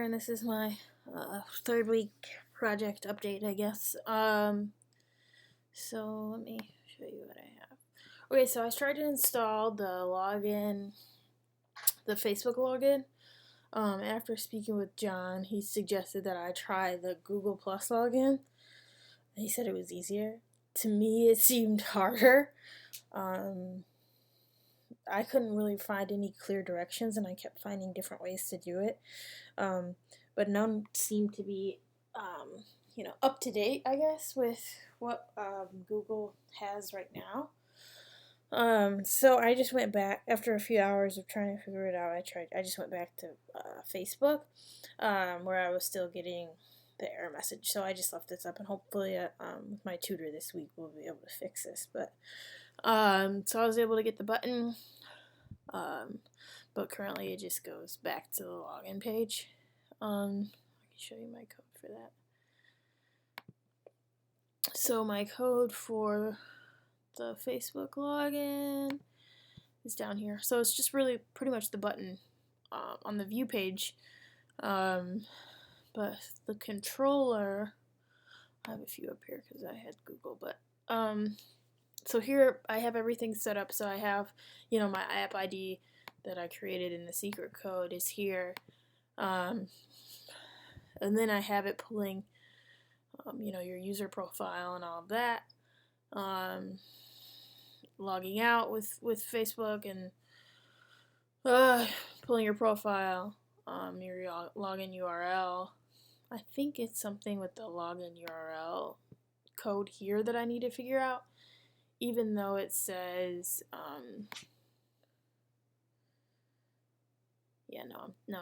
And this is my third week project update, I guess. So let me show you what I have. Okay, so I tried to install the Facebook login. After speaking with John, he suggested that I try the Google Plus login. He said it was easier. To me, it seemed harder. I couldn't really find any clear directions, and I kept finding different ways to do it. But none seemed to be, up to date, I guess, with what Google has right now. So I just went back after a few hours of trying to figure it out. I just went back to Facebook, where I was still getting the error message. So I just left this up, and hopefully, with my tutor this week, we'll be able to fix this. But so I was able to get the button, but currently it just goes back to the login page. I can show you my code for that. So my code for the Facebook login is down here. So it's just really pretty much the button on the view page. But the controller, I have a few up here because I had Google, but so here I have everything set up. So I have, my app ID that I created in the secret code is here. And then I have it pulling, your user profile and all of that. Logging out with Facebook and pulling your profile, your login URL. I think it's something with the login URL code here that I need to figure out, even though it says, I'm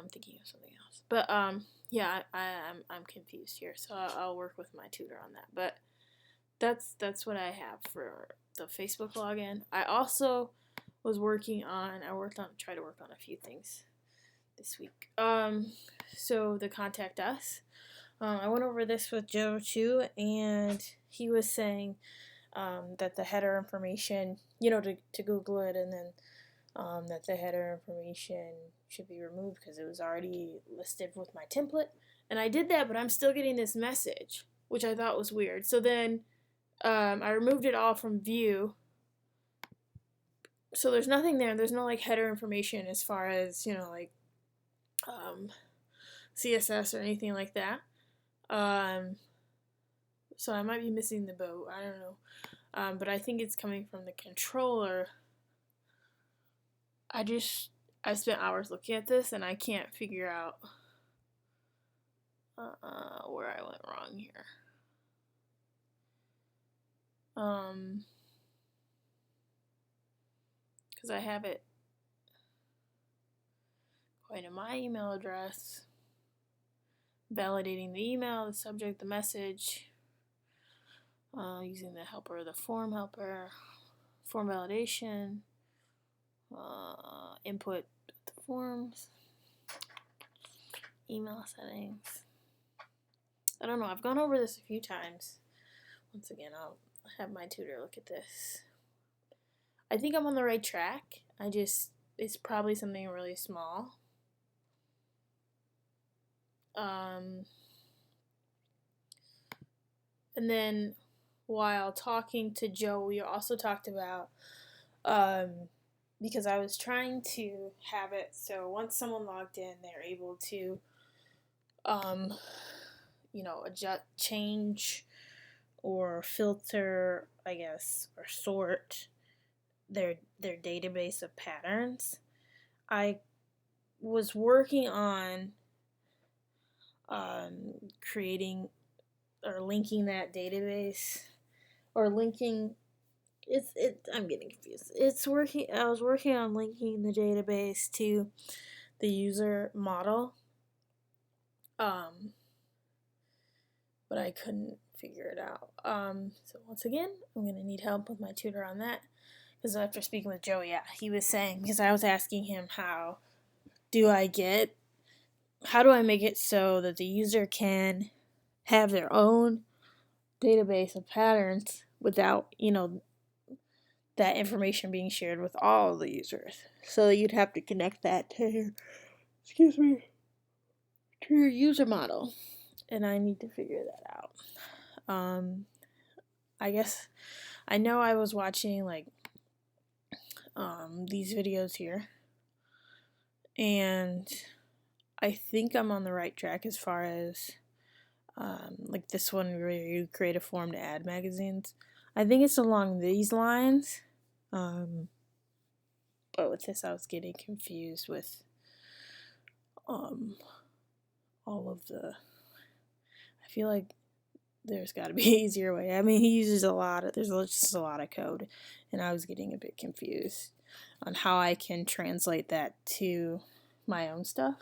thinking of something else. But I'm confused here, so I'll work with my tutor on that. But that's what I have for the Facebook login. I also was tried to work on a few things this week. So the contact us. I went over this with Joe too, and he was saying that the header information, to Google it, and then that the header information should be removed because it was already listed with my template. And I did that, but I'm still getting this message, which I thought was weird. So then I removed it all from view. So there's nothing there. There's no header information as far as, CSS or anything like that. So I might be missing the boat. I don't know. But I think it's coming from the controller. I spent hours looking at this, and I can't figure out where I went wrong here. Because I have it going to my email address, validating the email, the subject, the message, using the helper, the form helper, form validation, input the forms, email settings. I don't know, I've gone over this a few times. Once again, I'll have my tutor look at this. I think I'm on the right track. It's probably something really small. And then while talking to Joe, we also talked about, because I was trying to have it so once someone logged in, they're able to, adjust, change, or filter, I guess, or sort their database of patterns. I was working on creating or linking that database, or linking. I'm getting confused. I was working on linking the database to the user model, but I couldn't figure it out. So once again, I'm gonna need help with my tutor on that. Because after speaking with Joe, he was saying, because I was asking him how do I make it so that the user can have their own database of patterns without, that information being shared with all the users. So you'd have to connect that to to your user model, and I need to figure that out. I guess I know I was watching like these videos here, and I think I'm on the right track as far as like this one where you create a form to add magazines. I think it's along these lines. But with this, I was getting confused with all of the. I feel like there's got to be an easier way. I mean, he uses a lot of. There's just a lot of code, and I was getting a bit confused on how I can translate that to my own stuff.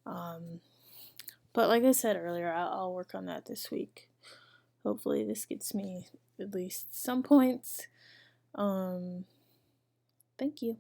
But like I said earlier, I'll work on that this week. Hopefully, this gets me at least some points. Thank you.